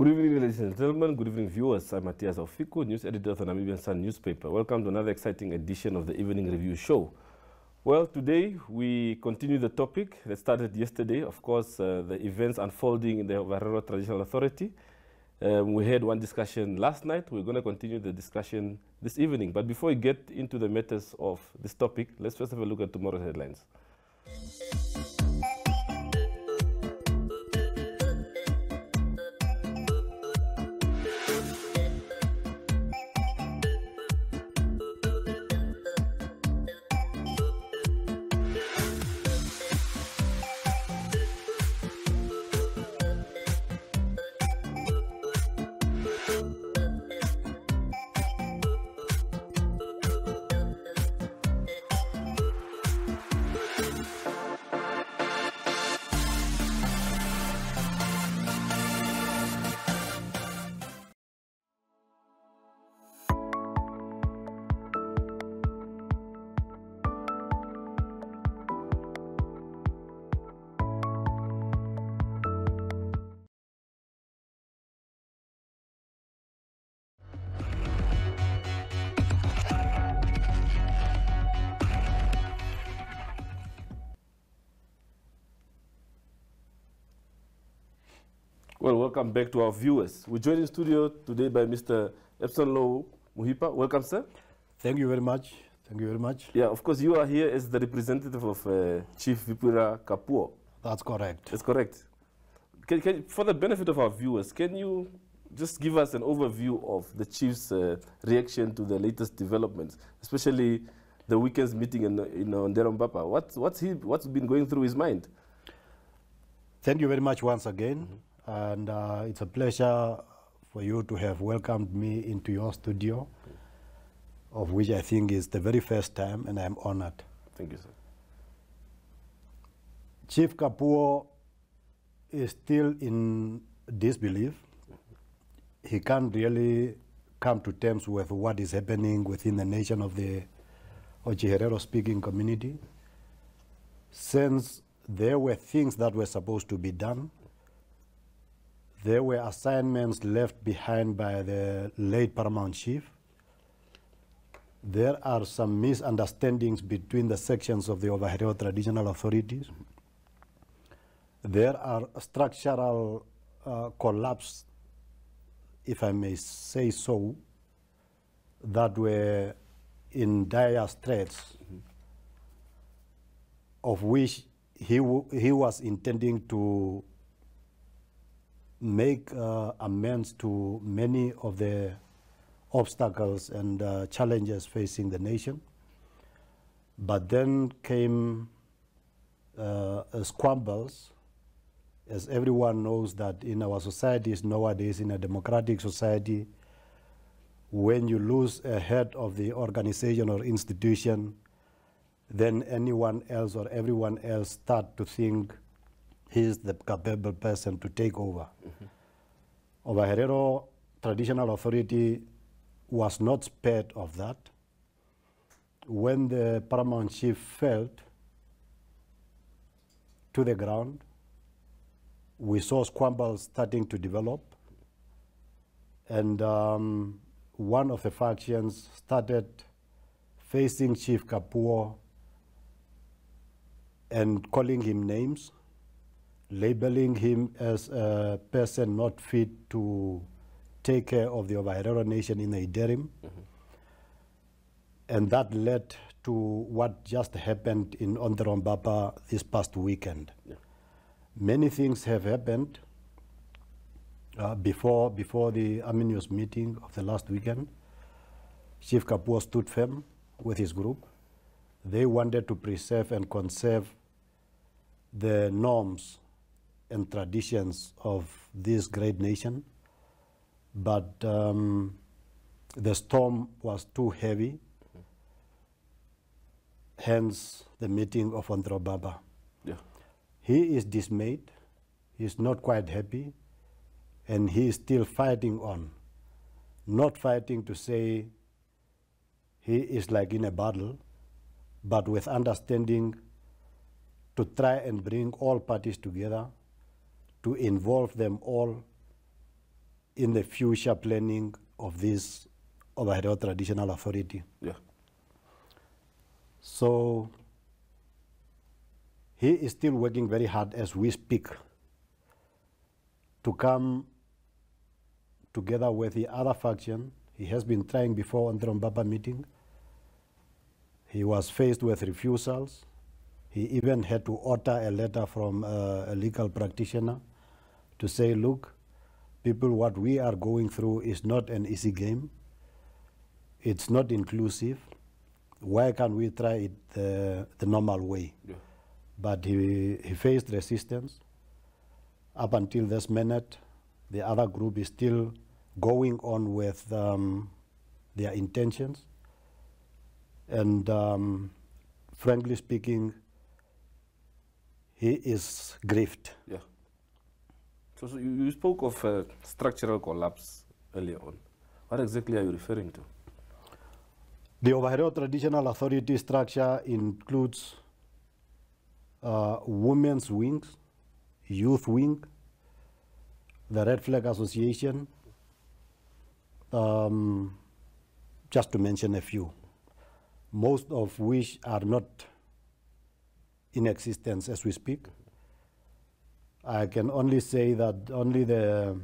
Good evening, ladies and gentlemen. Good evening, viewers. I'm Matthias Aufiku, news editor of the Namibian Sun newspaper. Welcome to another exciting edition of the Evening Review Show. Well, today we continue the topic that started yesterday. Of course, the events unfolding in the Ovaherero Traditional Authority. We had one discussion last night. We're going to continue the discussion this evening. But before we get into the matters of this topic, let's first have a look at tomorrow's headlines. Well, welcome back to our viewers. We're joined in studio today by Mr. Ebson-Louw Muhipa. Welcome, sir. Thank you very much. Thank you very much. Yeah, of course, you are here as the representative of Chief Vipuira Kapuuo. That's correct. That's correct. For the benefit of our viewers, can you just give us an overview of the Chief's reaction to the latest developments, especially the weekend's meeting in Nderambapa? What's been going through his mind? Thank you very much once again. And it's a pleasure for you to have welcomed me into your studio, of which I think is the very first time, and I'm honored. Thank you, sir. Chief Kapuuo is still in disbelief. He can't really come to terms with what is happening within the nation of the Ovaherero speaking community, since there were things that were supposed to be done. There were assignments left behind by the late paramount chief. There are some misunderstandings between the sections of the Ovaherero Traditional Authorities. There are structural collapse, if I may say so, that were in dire straits, of which he was intending to make amends to many of the obstacles and challenges facing the nation. But then came squabbles, as everyone knows that in our societies nowadays, in a democratic society, when you lose a head of the organization or institution, then anyone else or everyone else start to think he is the capable person to take over. Ovaherero Traditional Authority was not spared of that. When the paramount chief fell to the ground, we saw squabbles starting to develop, and one of the factions started facing Chief Kapuuo and calling him names, labeling him as a person not fit to take care of the Ovaherero nation in the interim. And that led to what just happened in Nderambapa this past weekend. Many things have happened before the Aminius meeting of the last weekend. Chief Kapuuo stood firm with his group. They wanted to preserve and conserve the norms and traditions of this great nation, but the storm was too heavy, hence the meeting of Nderambapa. He is dismayed, he's not quite happy, and he is still fighting on, not fighting to say he is like in a battle, but with understanding to try and bring all parties together, to involve them all in the future planning of this Ovaherero Traditional Authority. Yeah. So he is still working very hard as we speak to come together with the other faction. He has been trying before on the Rombapa meeting. He was faced with refusals. He even had to order a letter from a legal practitioner to say, look, people, what we are going through is not an easy game. It's not inclusive. Why can't we try it the normal way? Yeah. But he faced resistance. Up until this minute, the other group is still going on with their intentions. And frankly speaking, he is grieved. Yeah. So you spoke of structural collapse earlier on. What exactly are you referring to? The Ovaherero Traditional Authority structure includes women's wings, youth wing, the Red Flag Association, just to mention a few, most of which are not in existence as we speak. I can only say that only the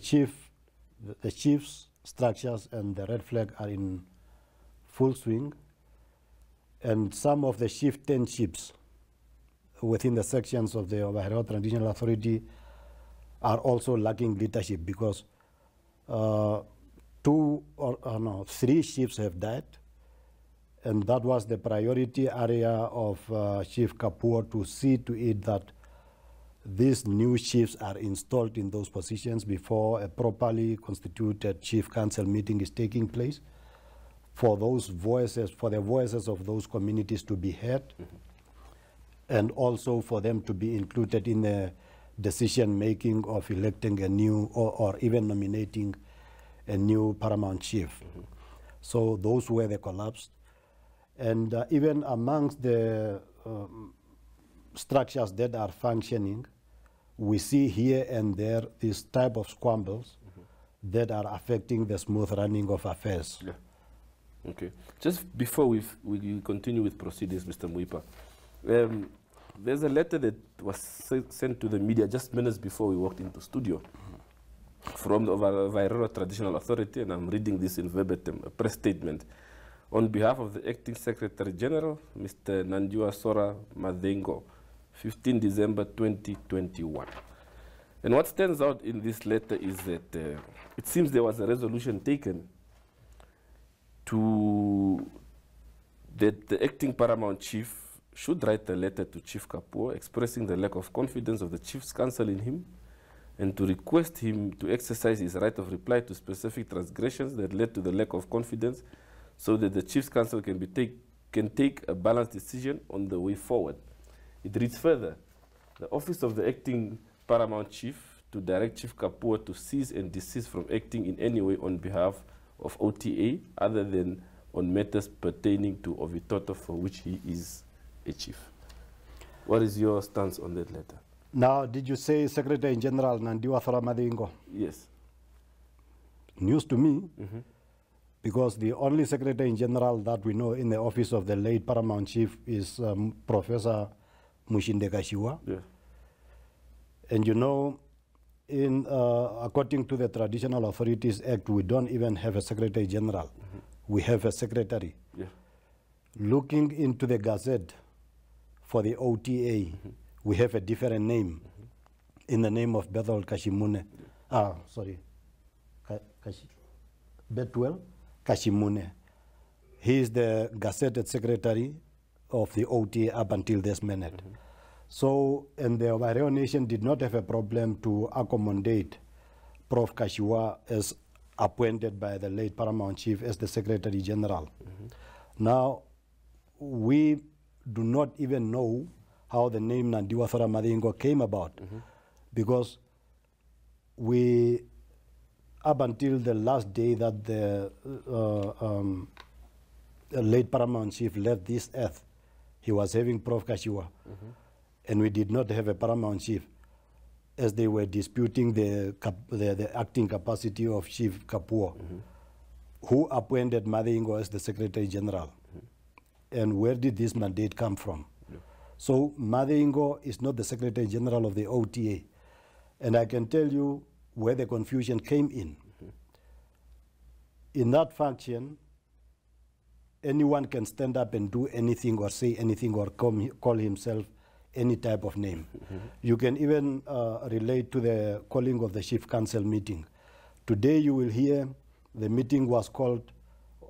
chief's structures and the Red Flag are in full swing, and some of the chieftainships within the sections of the Ovaherero Traditional Authority are also lacking leadership because 3 chiefs have died, and that was the priority area of Chief Kapuuo to see to it that these new chiefs are installed in those positions before a properly constituted chief council meeting is taking place, for those voices, for the voices of those communities to be heard, and also for them to be included in the decision making of electing a new or even nominating a new paramount chief. So those were the collapse. And even amongst the structures that are functioning, we see here and there this type of squabbles that are affecting the smooth running of affairs. Yeah. Okay. Just before we continue with proceedings, Mr. Muhipa, there's a letter that was sent to the media just minutes before we walked into studio from the Ovaherero Traditional Authority, and I'm reading this in verbatim, a press statement. On behalf of the Acting Secretary General, Mr. Nandiwa Sora Madengo, 15 December 2021. And what stands out in this letter is that it seems there was a resolution taken that the acting paramount chief should write a letter to Chief Kapuuo expressing the lack of confidence of the Chief's Council in him, and to request him to exercise his right of reply to specific transgressions that led to the lack of confidence, so that the Chief's Council can take a balanced decision on the way forward. It reads further, the office of the acting paramount chief to direct Chief Kapuuo to cease and desist from acting in any way on behalf of OTA other than on matters pertaining to Ovitoto for which he is a chief. What is your stance on that letter? Now, did you say Secretary General Nandiwa Sora Madengo? Yes. News to me, because the only Secretary General that we know in the office of the late Paramount Chief is Professor Mutjinde Katjiua. Yes. And you know, according to the Traditional Authorities Act, we don't even have a Secretary General. We have a Secretary. Yeah. Looking into the Gazette for the OTA, we have a different name in the name of Bethel Kashimune. Betwell Kashimune. He is the gazetted secretary of the OTA up until this minute. So, and the Ovaherero Nation did not have a problem to accommodate Prof. Katjiua as appointed by the late Paramount Chief as the Secretary General. Now, we do not even know how the name Nandiwa Sora Madengo came about, because we, up until the last day that the late Paramount Chief left this earth, he was having Prof. Katjiua, and we did not have a Paramount Chief. as they were disputing the acting capacity of Chief Kapuuo, who appointed Madingo as the Secretary General. And where did this mandate come from? So Madingo is not the Secretary General of the OTA. And I can tell you where the confusion came in. In that function, anyone can stand up and do anything or say anything or call himself any type of name. You can even relate to the calling of the Chief Council meeting. Today you will hear the meeting was called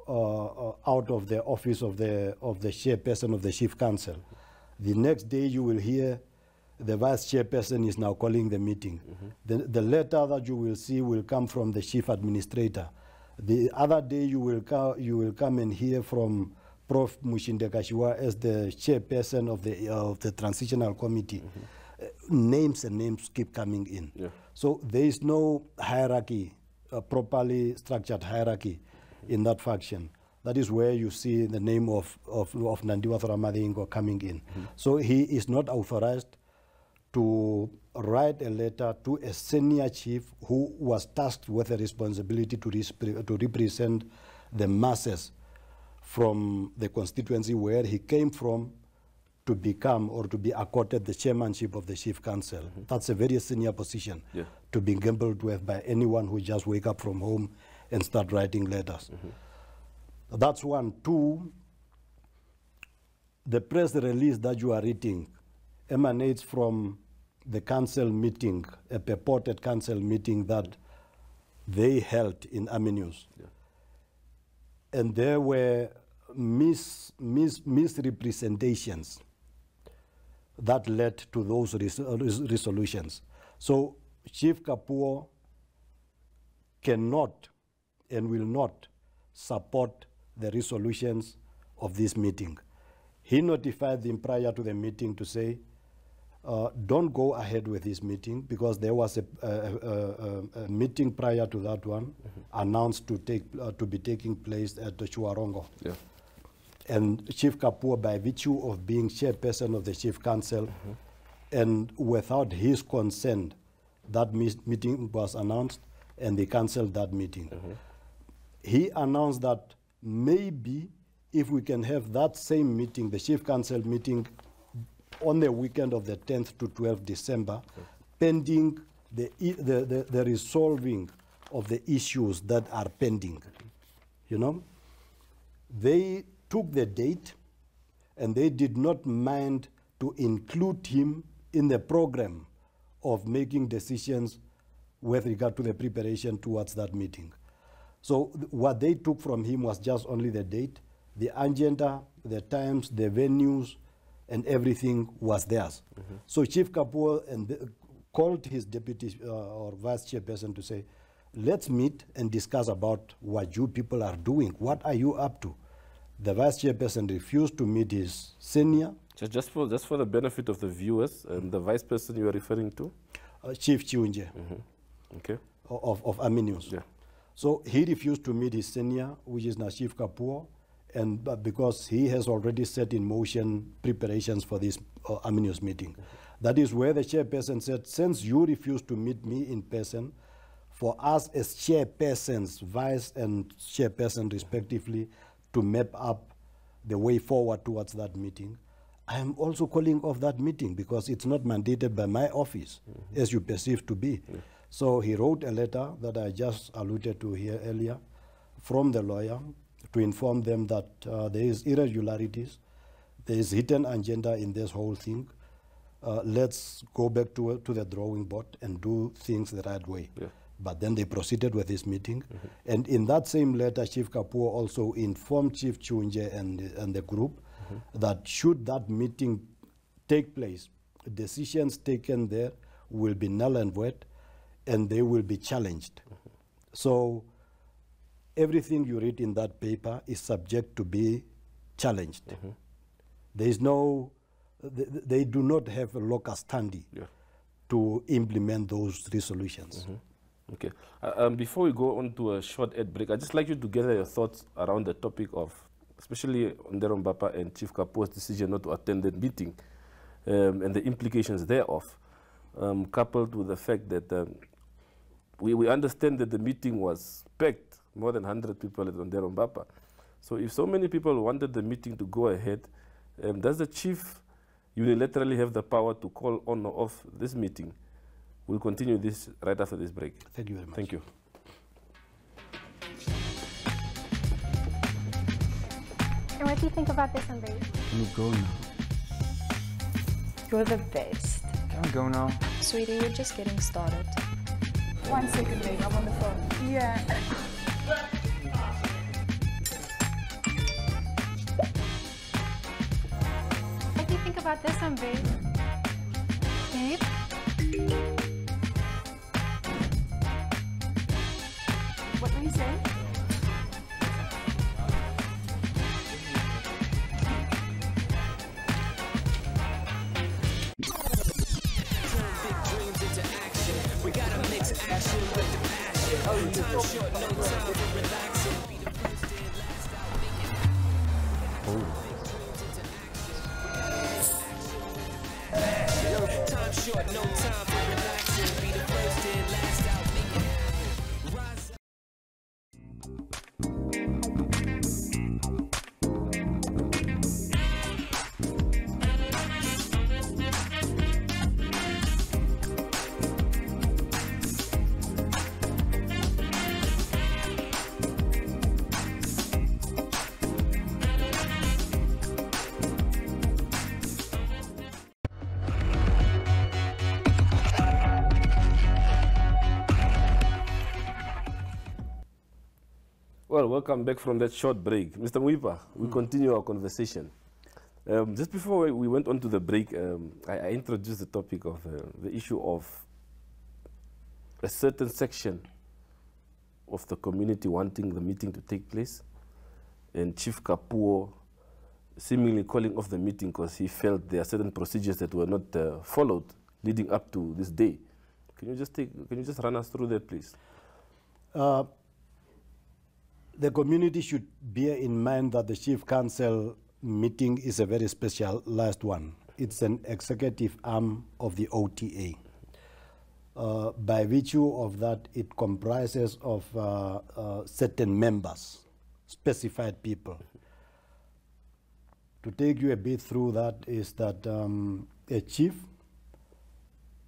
out of the office of the chairperson of the Chief Council. The next day you will hear the vice chairperson is now calling the meeting. The letter that you will see will come from the chief administrator. The other day you will come and hear from Prof. Mutjinde Katjiua as the chairperson of the transitional committee. Names and names keep coming in. So there is no hierarchy, properly structured hierarchy in that faction. That is where you see the name of Nandiwa Madingo coming in. So he is not authorized to write a letter to a senior chief who was tasked with the responsibility to represent the masses from the constituency where he came from to become or to be accorded the chairmanship of the Chief Council. That's a very senior position to be gambled with by anyone who just wake up from home and start writing letters. That's one. Two, the press release that you are reading emanates from the council meeting, a purported council meeting that they held in Aminius. And there were misrepresentations that led to those resolutions. So Chief Kapuuo cannot and will not support the resolutions of this meeting. He notified them prior to the meeting to say, don't go ahead with this meeting because there was a meeting prior to that one announced to be taking place at the Chuarongo. And Chief Kapuuo, by virtue of being chairperson of the Chief Council, and without his consent, that meeting was announced and they canceled that meeting. He announced that maybe if we can have that same meeting, the Chief Council meeting, on the weekend of the 10th to 12th December, pending the resolving of the issues that are pending. You know, they took the date and they did not mind to include him in the program of making decisions with regard to the preparation towards that meeting. So what they took from him was just only the date, the agenda, the times, the venues, and everything was theirs. So Chief Kapuuo called his deputy or vice chairperson to say, let's meet and discuss about what you people are doing. What are you up to? The vice chairperson refused to meet his senior. So just for the benefit of the viewers, the vice person you are referring to? Chief Chiunje of Aminius. So he refused to meet his senior, which is now Chief Kapuuo, and because he has already set in motion preparations for this Aminius meeting. That is where the chairperson said, since you refuse to meet me in person, for us as chairpersons, vice and chairperson respectively, to map up the way forward towards that meeting, I am also calling off that meeting because it's not mandated by my office, as you perceive to be. So he wrote a letter that I just alluded to here earlier from the lawyer to inform them that there is irregularities, there is hidden agenda in this whole thing. Let's go back to the drawing board and do things the right way. But then they proceeded with this meeting. And in that same letter, Chief Kapuuo also informed Chief Chiunje and the group that should that meeting take place, decisions taken there will be null and void and they will be challenged. So everything you read in that paper is subject to be challenged. There is no, they do not have a locus standi to implement those resolutions. Okay. Before we go on to a short ad break, I'd just like you to gather your thoughts around the topic of, especially Ndero Mbapa and Chief Kapuuo's decision not to attend the meeting and the implications thereof. coupled with the fact that we understand that the meeting was packed, more than 100 people at Ondero Mbapa. So if so many people wanted the meeting to go ahead, does the chief unilaterally have the power to call on or off this meeting? We'll continue this right after this break. Thank you very much. Thank you. And what do you think about this one, babe? Let me go now. You're the best. Can I go now? Sweetie, we're just getting started. 1 second, babe. I'm on the phone. Yeah. What do you think about this one, babe? Babe? What were you saying? Well, welcome back from that short break. Mr. Muhipa, we continue our conversation. Just before we went on to the break, I introduced the topic of the issue of a certain section of the community wanting the meeting to take place, and Chief Kapuuo seemingly calling off the meeting because he felt there are certain procedures that were not followed leading up to this day. Can you just run us through that, please? The community should bear in mind that the Chief Council meeting is a very specialized one. It's an executive arm of the OTA. By virtue of that, it comprises of certain members, specified people. To take you a bit through that is that a chief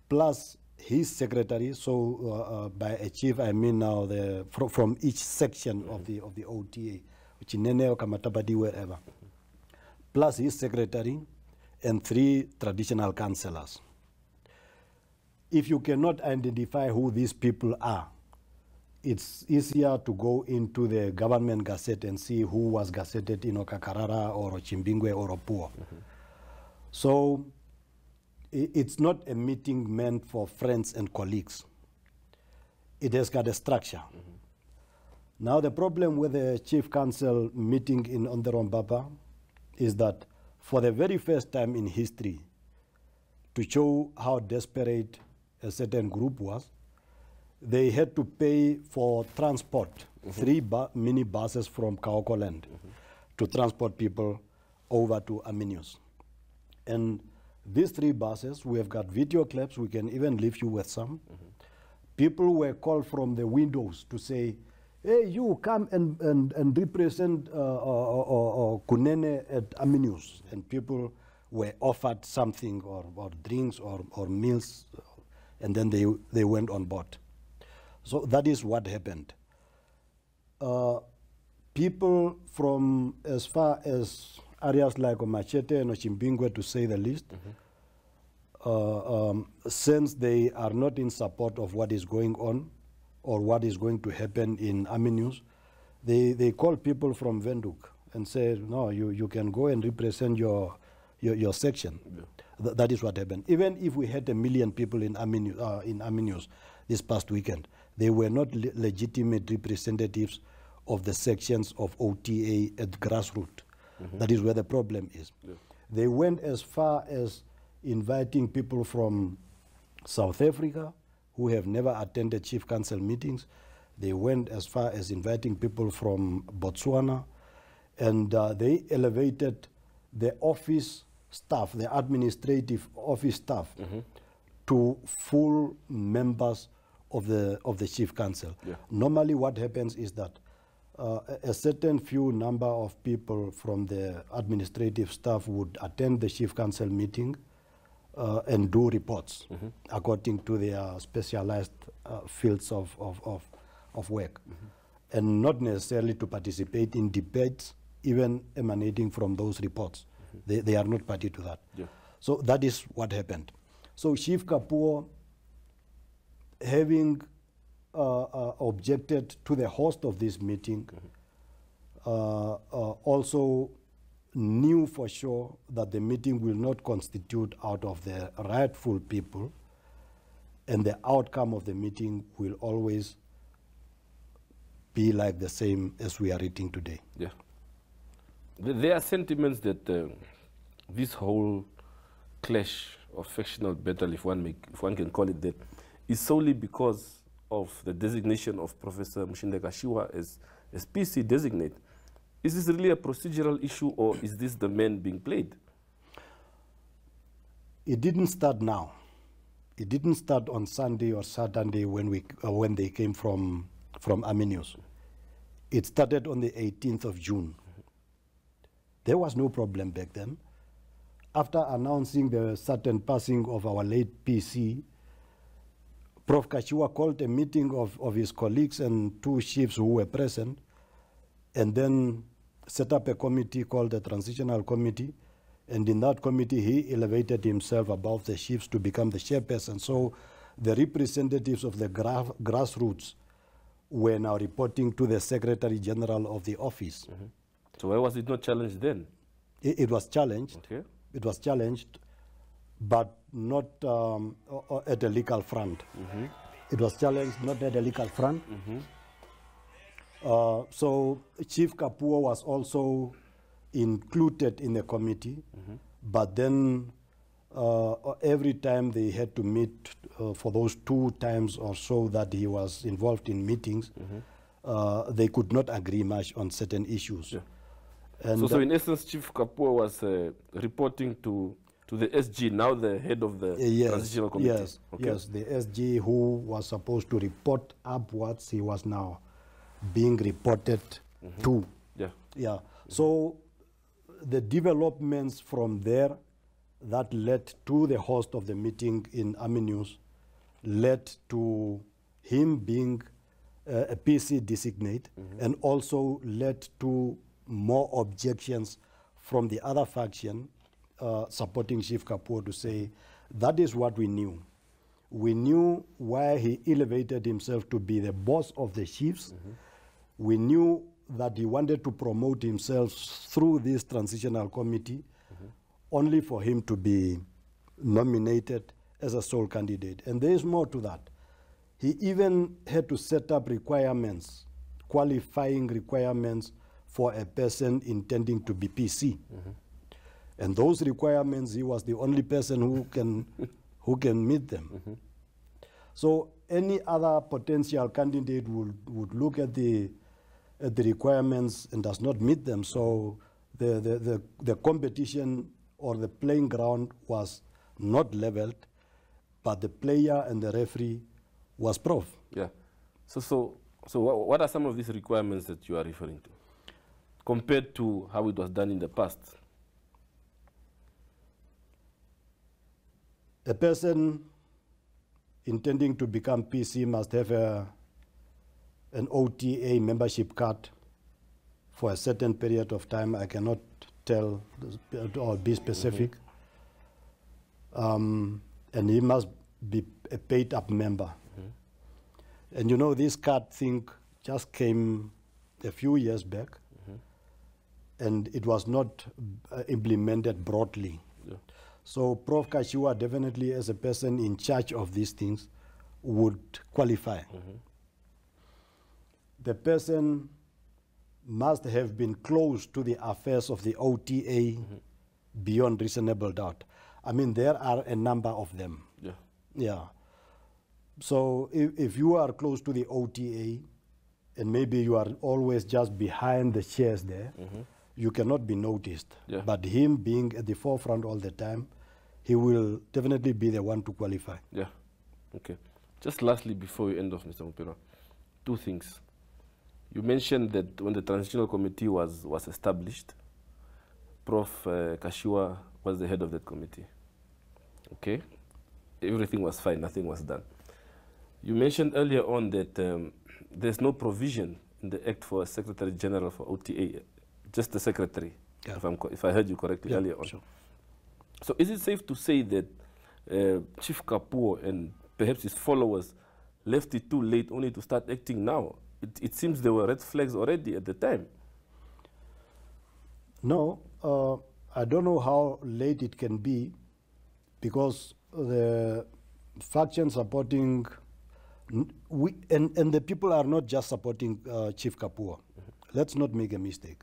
plus his secretary, so by a chief I mean now from each section of the OTA, which in Neneo, Kamatabadi, wherever, plus his secretary and 3 traditional councillors. If you cannot identify who these people are, it's easier to go into the government gazette and see who was gazetted in Okakarara or Chimbingwe or Opuo. So it's not a meeting meant for friends and colleagues. It has got a structure. Now the problem with the Chief Council meeting in Ondero Mbapa is that for the very first time in history, to show how desperate a certain group was, they had to pay for transport, 3 mini buses from Kaokoland to transport people over to Aminius. And these 3 buses, we have got video clips, we can even leave you with some. People were called from the windows to say, hey, you come and represent Kunene at Aminius. And people were offered something or drinks or meals, and then they went on board. So that is what happened. People from as far as areas like Machete and Chimbingwe, to say the least, since they are not in support of what is going on or what is going to happen in Aminius, they call people from Windhoek and say, no, you can go and represent your section. Yeah. That is what happened. Even if we had 1 million people in Aminius this past weekend, they were not legitimate representatives of the sections of OTA at grassroots. That is where the problem is. Yeah. They went as far as inviting people from South Africa who have never attended Chief Council meetings. They went as far as inviting people from Botswana, and they elevated the office staff, the administrative office staff, to full members of the Chief Council. Yeah. Normally what happens is that a certain few number of people from the administrative staff would attend the Chief Council meeting and do reports according to their specialized fields of work, and not necessarily to participate in debates even emanating from those reports. They are not party to that. Yeah. So that is what happened. So Chief Kapuuo, having objected to the host of this meeting, also knew for sure that the meeting will not constitute out of the rightful people, and the outcome of the meeting will always be like the same as we are reading today. Yeah. There are sentiments that this whole clash of factional battle, if one can call it that, is solely because of the designation of Professor Mutjinde Katjiua as PC designate. Is this really a procedural issue, or is this the man being played? It didn't start now. It didn't start on Sunday or Saturday when they came from Aminius. It started on the 18th of June. There was no problem back then. After announcing the sudden passing of our late PC, Prof. Katjiua called a meeting of his colleagues and two chiefs who were present, and then set up a committee called the Transitional Committee. And in that committee, he elevated himself above the chiefs to become the chairperson. So the representatives of the grassroots were now reporting to the Secretary General of the office. So why was it not challenged then? It was challenged. Okay. It was challenged, but not at a legal front. It was challenged not at a legal front. So Chief Kapuuo was also included in the committee, but then every time they had to meet for those 2 times or so that he was involved in meetings, they could not agree much on certain issues. Yeah. And So in essence, Chief Kapuuo was reporting to the SG, now the head of the Transitional Committee. Yes, yes, the SG who was supposed to report upwards, he was now being reported to. Yeah. Yeah. So the developments from there that led to the host of the meeting in Aminius led to him being a PC designate, and also led to more objections from the other faction supporting Chief Kapuuo to say, that is what we knew. We knew why he elevated himself to be the boss of the chiefs. We knew that he wanted to promote himself through this transitional committee, only for him to be nominated as a sole candidate. And there is more to that. He even had to set up requirements, qualifying requirements for a person intending to be PC. And those requirements, he was the only person who can meet them. So any other potential candidate would look at the requirements and does not meet them. So the competition or the playing ground was not leveled, but the player and the referee was Prof. Yeah. So what are some of these requirements that you are referring to, compared to how it was done in the past? A person intending to become PC must have an OTA membership card for a certain period of time. I cannot tell or be specific. And he must be a paid-up member. And you know, this card thing just came a few years back, and it was not implemented broadly. Yeah. So Prof. Katjiua definitely, as a person in charge of these things, would qualify. The person must have been close to the affairs of the OTA beyond reasonable doubt. I mean, there are a number of them. Yeah. Yeah. So if you are close to the OTA, and maybe you are always just behind the chairs there, you cannot be noticed. Yeah. But him being at the forefront all the time, he will definitely be the one to qualify. Yeah. Okay. Just lastly, before we end off, Mr. Muhipa, two things. You mentioned that when the transitional committee was established, Prof. Katjiua was the head of that committee. Okay? Everything was fine, nothing was done. You mentioned earlier on that there's no provision in the Act for a Secretary General for OTA, just the Secretary, Yeah. if I heard you correctly earlier on. Sure. So is it safe to say that Chief Kapuuo and perhaps his followers left it too late only to start acting now? It seems there were red flags already at the time. No, I don't know how late it can be, because the faction supporting, and the people are not just supporting Chief Kapuuo. Let's not make a mistake,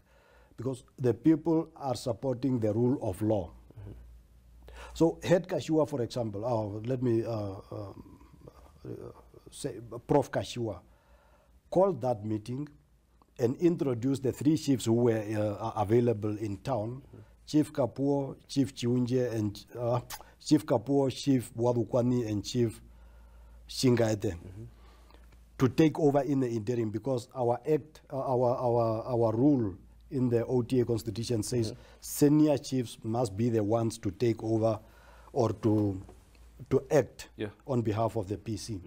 because the people are supporting the rule of law. So head Katjiua, for example, let me say Prof. Katjiua called that meeting and introduced the three chiefs who were available in town, Chief Kapuuo, Chief Chiunje, and Chief Kapuuo, Chief Wabukwani, and Chief Shingaete, to take over in the interim, because our act, our rule in the OTA constitution says senior chiefs must be the ones to take over or to act on behalf of the PC.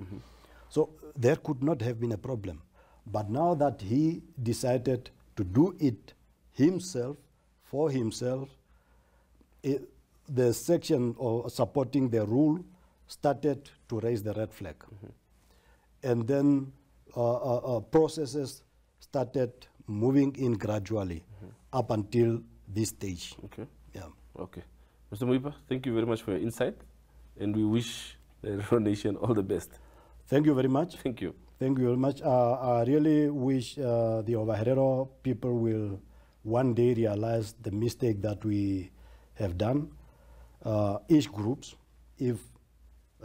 So there could not have been a problem. But now that he decided to do it himself, for himself, the section of supporting the rule started to raise the red flag. And then processes started moving in gradually up until this stage. Okay. Yeah. Okay. Mr. Muhipa, thank you very much for your insight, and we wish the Herero Nation all the best. Thank you very much. Thank you. Thank you very much. I really wish the Ovaherero people will one day realize the mistake that we have done. Each groups, if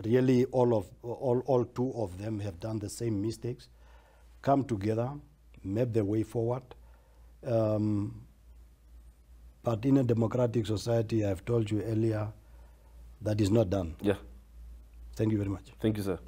really all two of them have done the same mistakes, come together, map the way forward. But in a democratic society, I've told you earlier, that is not done. Yeah. Thank you very much. Thank you, sir.